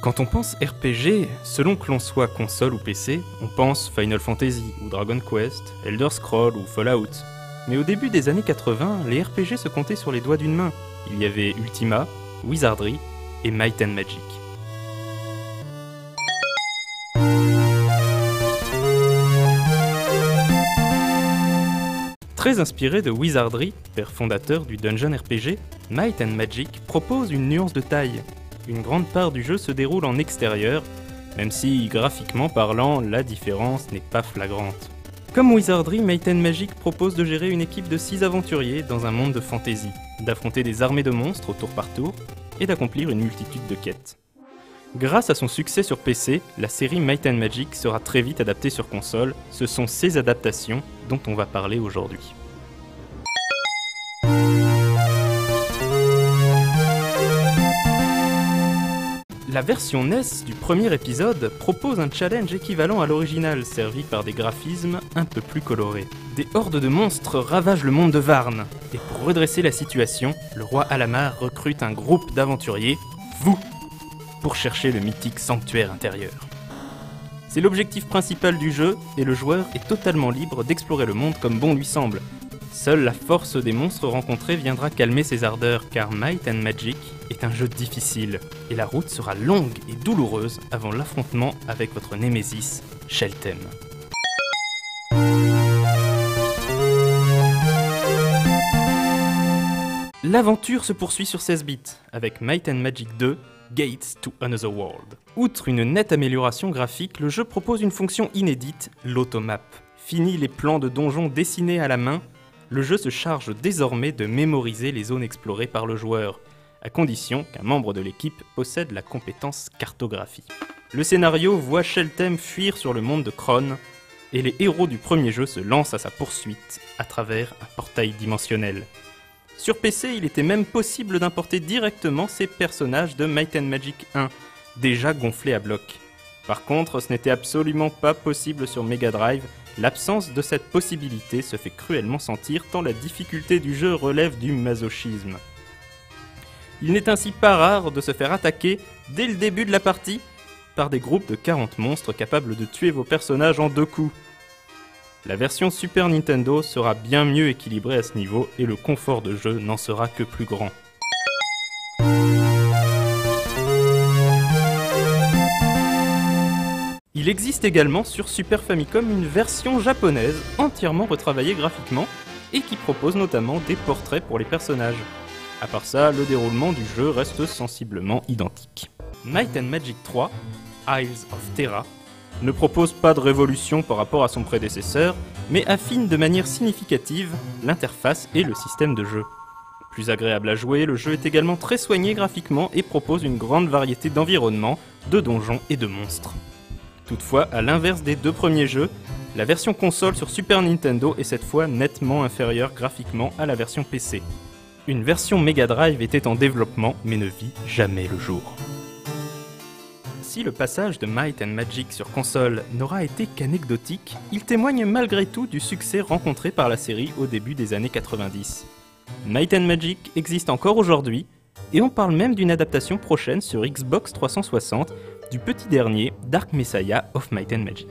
Quand on pense RPG, selon que l'on soit console ou PC, on pense Final Fantasy ou Dragon Quest, Elder Scrolls ou Fallout. Mais au début des années 80, les RPG se comptaient sur les doigts d'une main. Il y avait Ultima, Wizardry et Might and Magic. Très inspiré de Wizardry, père fondateur du dungeon RPG, Might and Magic propose une nuance de taille. Une grande part du jeu se déroule en extérieur, même si, graphiquement parlant, la différence n'est pas flagrante. Comme Wizardry, Might and Magic propose de gérer une équipe de 6 aventuriers dans un monde de fantasy, d'affronter des armées de monstres au tour par tour, et d'accomplir une multitude de quêtes. Grâce à son succès sur PC, la série Might and Magic sera très vite adaptée sur console. Ce sont ces adaptations dont on va parler aujourd'hui. La version NES du premier épisode propose un challenge équivalent à l'original, servi par des graphismes un peu plus colorés. Des hordes de monstres ravagent le monde de Varn, et pour redresser la situation, le roi Alamar recrute un groupe d'aventuriers, vous, pour chercher le mythique sanctuaire intérieur. C'est l'objectif principal du jeu, et le joueur est totalement libre d'explorer le monde comme bon lui semble. Seule la force des monstres rencontrés viendra calmer ses ardeurs, car Might and Magic est un jeu difficile, et la route sera longue et douloureuse avant l'affrontement avec votre némésis, Sheltem. L'aventure se poursuit sur 16 bits, avec Might and Magic 2, Gates to Another World. Outre une nette amélioration graphique, le jeu propose une fonction inédite, l'automap. Fini les plans de donjons dessinés à la main, le jeu se charge désormais de mémoriser les zones explorées par le joueur, à condition qu'un membre de l'équipe possède la compétence cartographie. Le scénario voit Sheltem fuir sur le monde de Kron, et les héros du premier jeu se lancent à sa poursuite à travers un portail dimensionnel. Sur PC, il était même possible d'importer directement ces personnages de Might and Magic 1, déjà gonflés à bloc. Par contre, ce n'était absolument pas possible sur Mega Drive. L'absence de cette possibilité se fait cruellement sentir tant la difficulté du jeu relève du masochisme. Il n'est ainsi pas rare de se faire attaquer, dès le début de la partie, par des groupes de 40 monstres capables de tuer vos personnages en 2 coups. La version Super Nintendo sera bien mieux équilibrée à ce niveau et le confort de jeu n'en sera que plus grand. Il existe également sur Super Famicom une version japonaise entièrement retravaillée graphiquement et qui propose notamment des portraits pour les personnages. À part ça, le déroulement du jeu reste sensiblement identique. Might and Magic 3, Isles of Terra, ne propose pas de révolution par rapport à son prédécesseur, mais affine de manière significative l'interface et le système de jeu. Plus agréable à jouer, le jeu est également très soigné graphiquement et propose une grande variété d'environnements, de donjons et de monstres. Toutefois, à l'inverse des 2 premiers jeux, la version console sur Super Nintendo est cette fois nettement inférieure graphiquement à la version PC. Une version Mega Drive était en développement mais ne vit jamais le jour. Si le passage de Might and Magic sur console n'aura été qu'anecdotique, il témoigne malgré tout du succès rencontré par la série au début des années 90. Might and Magic existe encore aujourd'hui, et on parle même d'une adaptation prochaine sur Xbox 360 du petit dernier Dark Messiah of Might and Magic.